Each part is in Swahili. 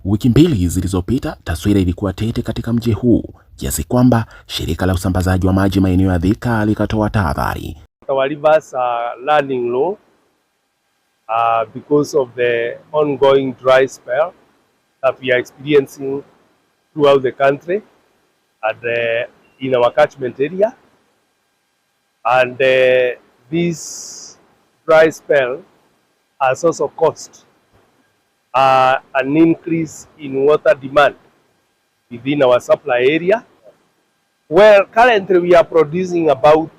Wiki mbili zilizopita, taswira ilikuwa tete katika mji huu kiasi kwamba shirika la usambazaji wa maji maeneo ya Thika likatoa tahadhari. Our rivers are running low because of the ongoing dry spell that we are experiencing throughout the country and in our catchment area. And this dry spell has also caused an increase in water demand within our supply area. Well, currently we are producing about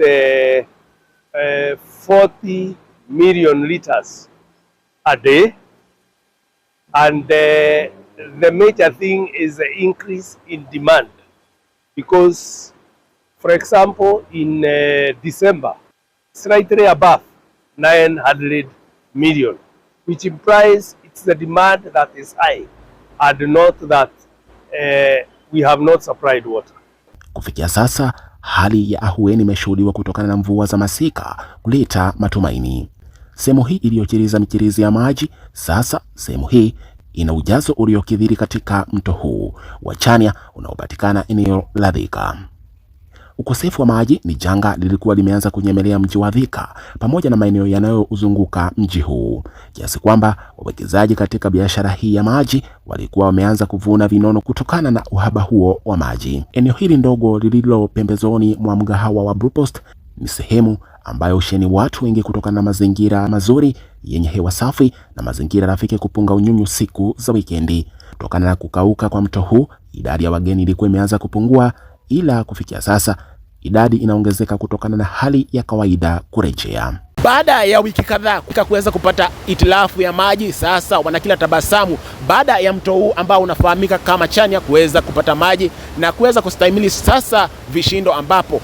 40 million liters a day, and the major thing is the increase in demand because, for example, in December, slightly above 900 million, which implies it's the demand that is high and not that we have not supplied water. Kufikia sasa, hali ya ahueni imeshuhudiwa kutokana na mvua za masika kuleta matumaini. Sehemu hii iliyochiriza michirizi ya maji, sasa sehemu hii ina ujazo uliokithiri katika mto huu wa Chania unaopatikana eneo la Thika. Ukosefu wa maji ni janga lilikuwa limeanza kunyemelea mji wa Thika pamoja na maeneo yanayouzunguka mji huu, kiasi kwamba wawekezaji katika biashara hii ya maji walikuwa wameanza kuvuna vinono kutokana na uhaba huo wa maji. Eneo hili ndogo lililo pembezoni mwa mgahawa wa Blue Post ni sehemu ambayo husheni watu wengi kutokana na mazingira mazuri yenye hewa safi na mazingira rafiki kupunga unyunyu siku za wikendi. Kutokana na kukauka kwa mto huu, idadi ya wageni ilikuwa imeanza kupungua, ila kufikia sasa idadi inaongezeka kutokana na hali ya kawaida kurejea. Baada ya wiki kadhaa kuweza kupata itilafu ya maji, sasa wanakila tabasamu baada ya mto huu ambao unafahamika kama Chania kuweza kupata maji na kuweza kustahimili sasa vishindo, ambapo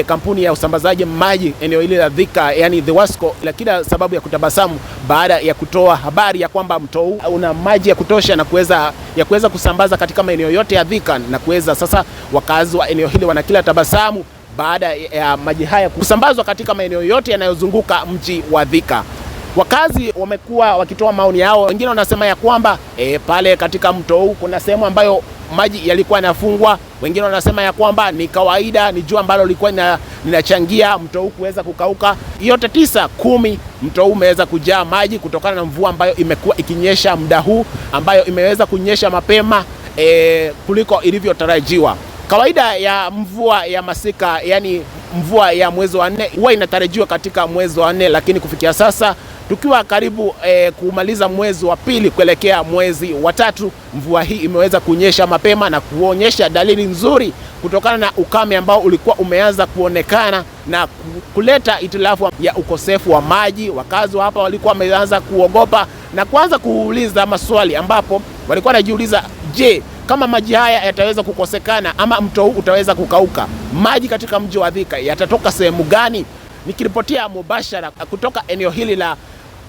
kampuni ya usambazaji maji eneo hili la Thika, yani The Wasco, ila kila sababu ya kutabasamu baada ya kutoa habari ya kwamba mto huu una maji ya kutosha na kuweza kusambaza katika maeneo yote ya Thika, na kuweza sasa wakazi wa eneo hili wanakila tabasamu baada ya maji haya kusambazwa katika maeneo yote yanayozunguka mji wa Thika. Wakazi wamekuwa wakitoa maoni yao. Wengine wanasema ya kwamba pale katika mto huu kuna sehemu ambayo maji yalikuwa yanafungwa. Wengine wanasema ya kwamba ni kawaida, ni jua ambalo lilikuwa linachangia mto huu kuweza kukauka. Yote 9, 10 mto huu umeweza kujaa maji kutokana na mvua ambayo imekuwa ikinyesha muda huu, ambayo imeweza kunyesha mapema kuliko ilivyotarajiwa. Kawaida ya mvua ya masika, yani mvua ya mwezi wa 4 huwa inatarajiwa katika mwezi wa 4, lakini kufikia sasa tukiwa karibu kumaliza mwezi wa 2 kuelekea mwezi wa 3, mvua hii imeweza kunyesha mapema na kuonyesha dalili nzuri kutokana na ukame ambao ulikuwa umeanza kuonekana na kuleta itilafu ya ukosefu wa maji. Wakazi hapa walikuwa wameanza kuogopa na kuanza kuuliza maswali, ambapo walikuwa wanajiuliza, je, kama maji haya yataweza kukosekana ama mto huu utaweza kukauka, maji katika mji wa Thika yatatoka sehemu gani? Nikiripotia mubashara kutoka eneo hili la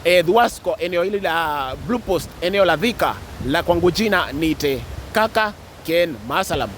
The Wasco, eneo hili la Blue Post, eneo la Thika, la kwangu jina niite Kaka Ken Masalam.